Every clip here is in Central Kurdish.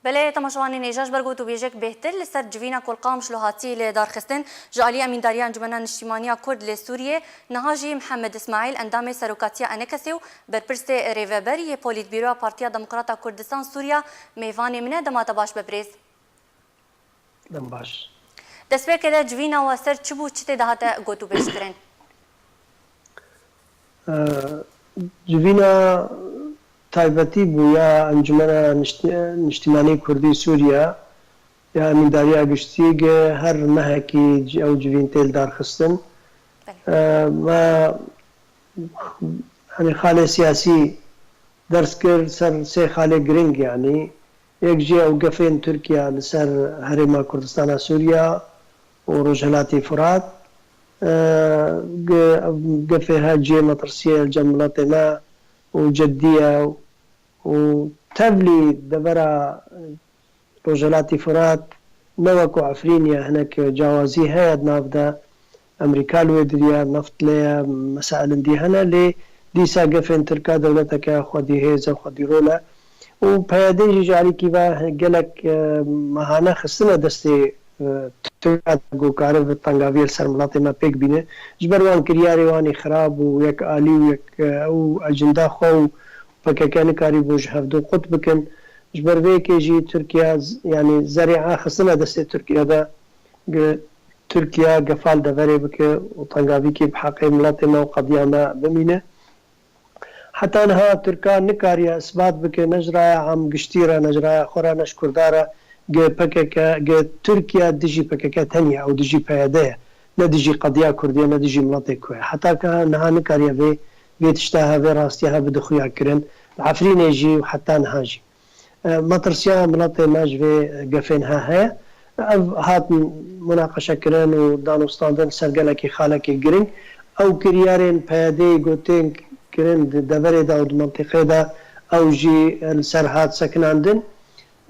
بله تماشاوانی نیجاش برگوت و بیجک بهتر لسر جوینا کل قام شلوهاتی لدار خستن جالی امین داریا انجمن اجتماعی کرد لسوریه نهاجی محمد اسماعیل اندام سروکاتیا انکسیو برپرس ریوبری پولیت بیرو پارتیا دموکراتا کردستان سوریا میوان منه دمات باش ببریز دم باش دسبه کده جوینا و سر چبو چته دهات گوتو بشکرن جوینا تایبەتی بوو یا ئەنجومەنە نیشتیمانیی کوردی سووریا یا ئەمینداریە گشتیگە هەر مەهەکی ئەو جوین تێل دارخستن خاڵێ سیاسی دەرس کرد سەر سێ خاڵێ گرنگ یعنی یەک ژێ ئەو گەفێن تورکیا لەسەر هەرێما کوردستانە سووریا و ڕۆژهەلاتی فرات گەفێ هەجێ مەترسیە جەمڵەتێمە وجدية وتبلي دبرا رجلاتي فرات نوكو عفرينيا هناك جوازي هاد نافدا امريكا الويدريا نفط ليا مسائل دي هنا لي دي ساقة فين تركا دولتك خودي هيزا خودي رولا وبيادي جاري كيبا قالك مهانا خصنا دستي تركا كارف الطنقافيل سرملاطي ما بيك بينه جبروان كرياري واني خراب ويك آلي ويك او اجندا خو فكا كان كاري بوج هفدو قط بكن جبروي كيجي تركيا يعني زريعة خصنا دستي تركيا دا تركيا قفال دفري بك وطنقافي كي بحقي ملاطي ما وقضيا ما بمينه حتى انها تركا نكاريا اثبات بك نجرايا عم قشتيرا نجرايا خورا نشكردارا تركيا دجي بككا تانية او دجي بيادية لا دجي قضية كردية لا دجي ملاطي كوية حتى كانها نكاريا في بيتشتاها في راستيها بدخويا كرن العفرين يجي وحتى نهاجي مطرسيا ملاطي ماج في قفينها هي هات مناقشة كرن ودانو ستاندن سرقلكي خالكي قرن او كريارين بيادي قوتين كرن دبري دا منطقة دا او جي السرهات سكناندن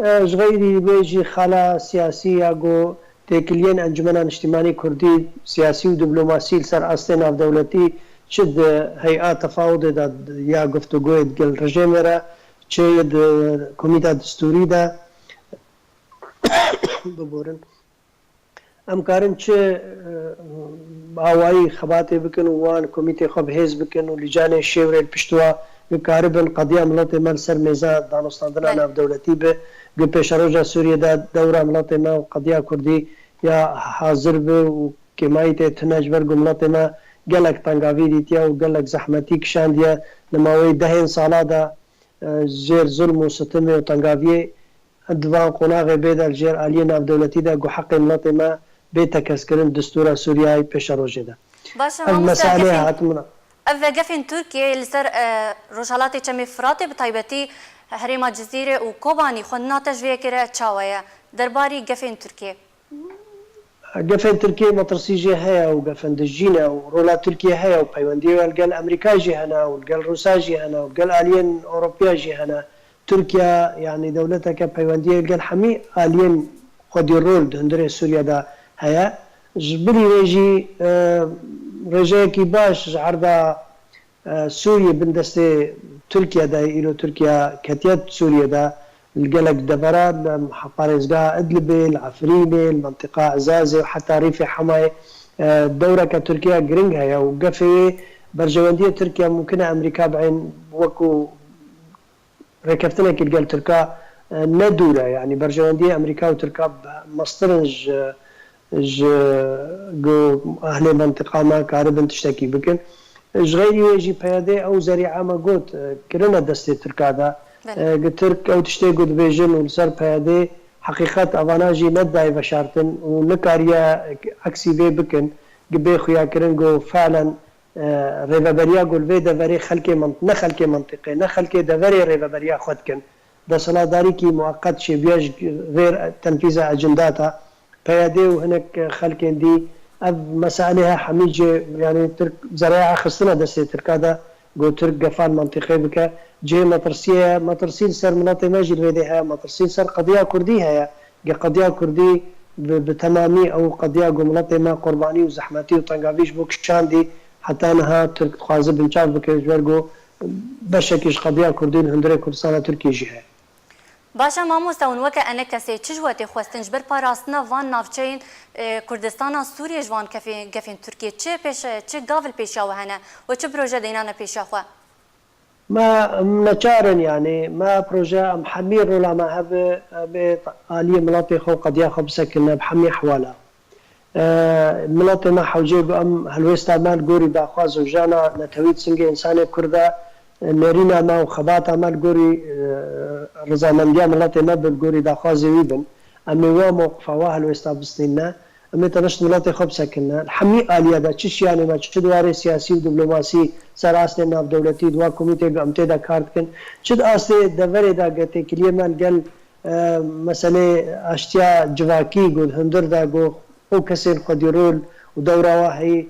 غيري بيجي خلا سياسية جو تكلين أنجمن اجتماعي كردي سياسي ودبلوماسي سر أصلنا في دولتي شد هيئات تفاوض يا گفتگو دل رژیمرا شد کمیته دستوری دا ببورن ام کارن چه هوایی خباته بکن وان کمیته خب هز بکن و لجان شورى پشتوا بكاربن قضيه ملاتي مال سر ميزان دانستاندنا في دولتي بپیش روجا سوریه دا دوره ملت ما و قضیه کردی یا حاضر به و کمایت تناجبر ملت ما گلک تنگاوی دیتیا و گلک زحمتی کشاندیا نماوی دهین سالا دا زیر ظلم و ستم و تنگاوی دوان قناغ بید الجیر آلیه ناف دولتی دا گو حق ملت ما بیتا کس کرن دستور سوریه پیش روجه دا مسائله هاتمنا اف گفین ترکیه لسر روشالات چمی فراته بطایبتی هريما جزيرة وكوباني خدنا تجوية كرا تشاوية درباري قفين تركيا قفين تركيا مطرسي جي هيا وقفين دجينا ورولا تركيا هيا وبايواندي والقال أمريكا جي هنا والقال روسا جي هنا والقال آليين أوروبيا جي هنا تركيا يعني دولتك بايواندي والقال حمي آليين خدي الرول هندري سوريا دا هيا جبري ريجي رجاكي باش عرضا سوريا بندستي تركيا دا إلو تركيا كتيات سوريا دا القلق دبرات حقارزقاء إدلبي العفريني المنطقة عزازي وحتى ريف حماي دورة كتركيا قرنقها يا وقفي برجواندية تركيا ممكن أمريكا بعين وكو ركبتنا كي قال تركيا ندولة يعني برجواندية أمريكا وتركيا مصطرنج أهل منطقة ما كاربن تشتكي بكن غيري يجي بيادي او زريعه ما قلت كرنا دستي تركادا ترك او تشتي قد فيجن ولسر بيادي حقيقات افاناجي نداي بشارتن ونكاريا اكسي بي بكن قبي خويا كرنجو فعلا ريفابريا قول في دفري خلكي نخلكي منطقي نخلكي دفري ريفابريا خدكن ده صلاة داريكي مؤقت شي بياج غير تنفيذ اجنداتها بيادي وهناك خلكين دي مسائلها حميجة يعني ترك زراعة خصنا دستي تركادا جو ترك قفال منطقي بك جي مطرسيل سر مناطق ماجي الفيديها مطرسيل سر قضية كرديها يا قضية كردي بتمامي او قضية جو مناطق ما قرباني وزحمتي وطنقافيش بوك شاندي حتى انها ترك خوازب بنشاف بك جوارجو بشكش قضية كردين هندري كردستان تركي جيها باشا مامۆستا ون وەکە ئەنە کەسێ چ ژوەتێ خواستن ji ber parastina van navçeyên Kurdistana Sûriye ji van gefên Tirkiye çi gavil pêşiya hene û çi proje deynane pêşiya xwe ما منچارن يعني ما بروجا محمي رولا ما هب بآلية ملاطي خو قد ياخذ بسكننا بحمي حوالا ملاطي ما حوجي بأم هلويستا مال قوري باخواز وجانا نتويت سنجي إنساني كردا نرينا ما وخباتا مال قوري رزامنديا ملاطي ما بالقوري داخوازي ويبن أمي وا موقفا وا هلويستا بسنينا أمي تنشت ملاطي خو بسكننا الحمي آلية دا تشيش يعني ما تشد واري سياسي ودبلوماسي سر آسته ناف دولتي دوا كوميتي قمتي دا كارتكن شد آسته دوري دا قتي كلية من قل مسألة أشتيا جواكي قد هندر دا قو او كسين قديرول ودورة واحي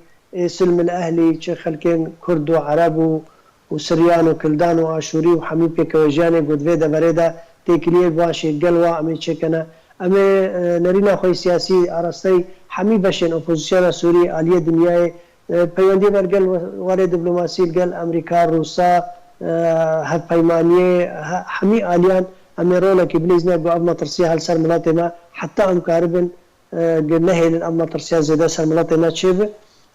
سلم الأهلي شي خلكين كرد وعرب وسريان وكلدان وآشوري وحميد كوجاني قد في دوري دا تيكلية بواشي قلوا أمي تشكنا أمي نرينا خوي سياسي أرستي حميد بشين أوبوزيسيون سوري آلية دنياي پیوندی برگل وارد دیپلماسی گل امریکا روسا هد پیمانیه همی آلیان امیرونا کی بلیزنا گو اب مطرسیه هل سر ملاتنا حتی ام کاربن نهیل ام مطرسیه زیاده سر ملاتنا چیب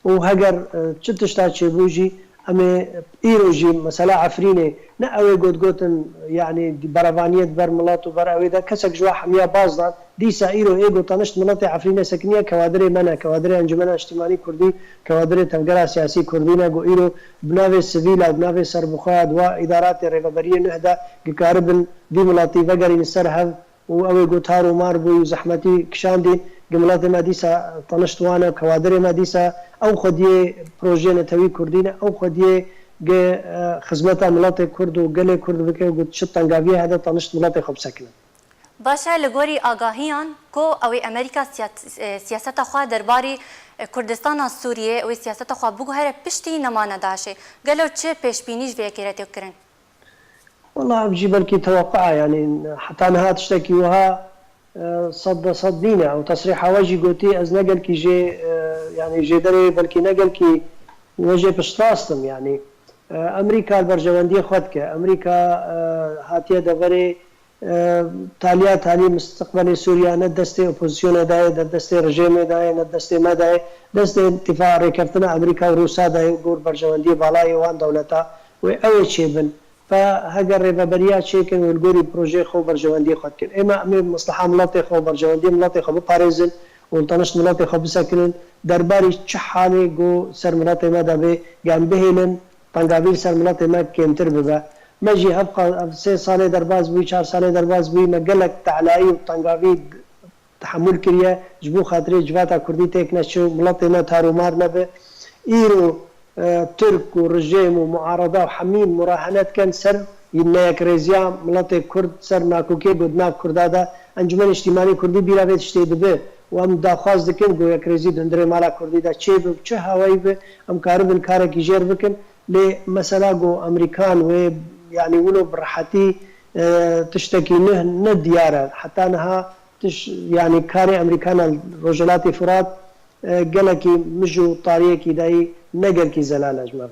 و هگر چتشتا چیبوجی امی ایروجی مثلا عفرینه نه اوی گوت گوتن يعني برافانيت بر ملات وبر اوي دا كسك جوا حميه بازدان دي سايرو ايجو طنشت ملاتي عفرينه سكنيه كوادري منا كوادري انجمن اجتماعي كردي كوادري تنقرا سياسي كردينا جو ايرو بنافي سيفيلا بنافي سربخاد وادارات الريفابريه نهدا كاربن دي ملاتي فقري نسرهب واوي قوتارو ماربو زحمتي كشاندي جملات ما ديسا طنشت وانا كوادري ما ديسا او خديه بروجي نتوي كردينا او خديه خدمتا ملات کرد و گل کرد بکه و شد تنگاویه هذا طنشت ملات خوب سکنه. باشا لگوری آگاهیان کو اوی امریکا سیاست خوا درباری کردستان سوریه و سیاست خوا بگو هر پشتی نمانه داشه گلو چه پیش بینیش ویکرتی کرن؟ والله بجي بلكي توقع يعني حتى انها تشتكي وها صدينا او تصريح واجي قوتي از نقل كي جي يعني جي دري بلكي نقل كي وجه بشتاستم يعني امريكا البرجوانديه خدك امريكا هاتيه دبري تالي مستقبل سوريا ندستي اوبوزيسيون داي ندستي رجيم داي ندستي ما داي دستي اتفاق ركبتنا امريكا وروسيا داي غور برجوانديه بالاي وان دولتا واول شيء بن فهجر ريفابريات شيكن والغوري بروجي خو برجوانديه خدك اما مصلحه ملاطي خو برجوانديه ملاطي خو باريزن ونطنش ملاطي خو بسكنن درباري تشحالي جو سر ملاطي ما دابي قام بهلن طنقابيل سر ملاطي ما كيمتر ببا مجي هبقى 3 ساله درباز بوي 4 ساله درباز بوي مقلك تعلاي وطنقابيل تحمل كريا جبو خاطري جواتا كردي تكنشو ملاطي ما تارو مار نبه ايرو ترك ورجيم ومعارضه وحميم مراهنات كان سر ينا كريزيا ملاطي كرد سر ناكوكي بدنا كردادا انجمن اجتماعي كردي بلا بيت اشتي دبه وام داخواز دكن گویا كريزي دندري مالا كردي دا چه به چه هوایی به ام کاربن کار کی جر بکن ل مثلا جو امريكان و يعني ولو براحتي تشتكي نه دياره حتى انها يعني كاري امريكان رجلاتي فرات قالكي مجو طاريكي داي نقل كي زلال جماعه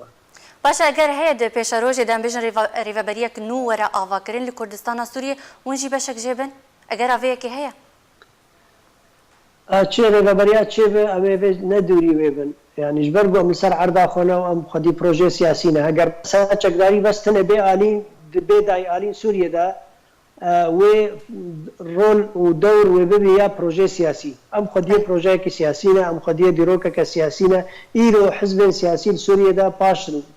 باشا اگر هي د پیشروج دم بجن ريفابريك نو ورا افاكرين لكردستان سوريا ونجي بشك جبن اگر اويك هي چه ريفابريات چه اوي ندوري ويبن يعني جبرقو من سر عرض اخونا وام خدي بروجي سياسينا اگر ساچقداري بس تنه بي الي بي داي الي سوريا دا و رول ودور وبيبي يا بروجي سياسي ام خدي بروجي كسياسينا ام خدي ديروكا كسياسينا ايرو حزب سياسي سوريا دا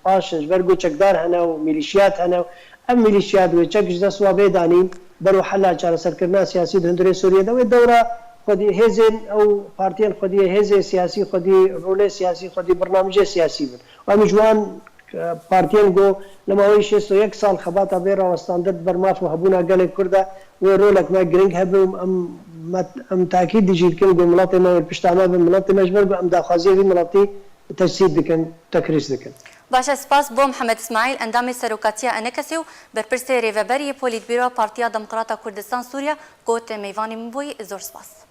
باشن جبرقو چقدار هنا وميليشيات هنا ام ميليشيات وچقج دا سوا بيدانين برو حلا چار سركرنا سياسي هندري سوريا دا والدوره خدي هزن او بارتيان خدي هزه سياسي خدي رول سياسي خدي برنامج سياسي بن ومجوان بارتيان جو لما هو شيء 1 سال خباطه بيرا وستاندرد برماف وهبونا قال كردا ورولك ما جرينج هب ام تاكيد ديجي كل ملاطي ما بيشتعما بملاطي مجبر ام داخازيه بملاطي تجسيد دكن تكريس دكن باشا سپاس بو محمد اسماعیل اندام سروکاتیا انکسیو برپرسه ریوبری پولیت بیرو پارتیا دموکراتا کردستان سوریا گوت میوانی مبوی زور سپاس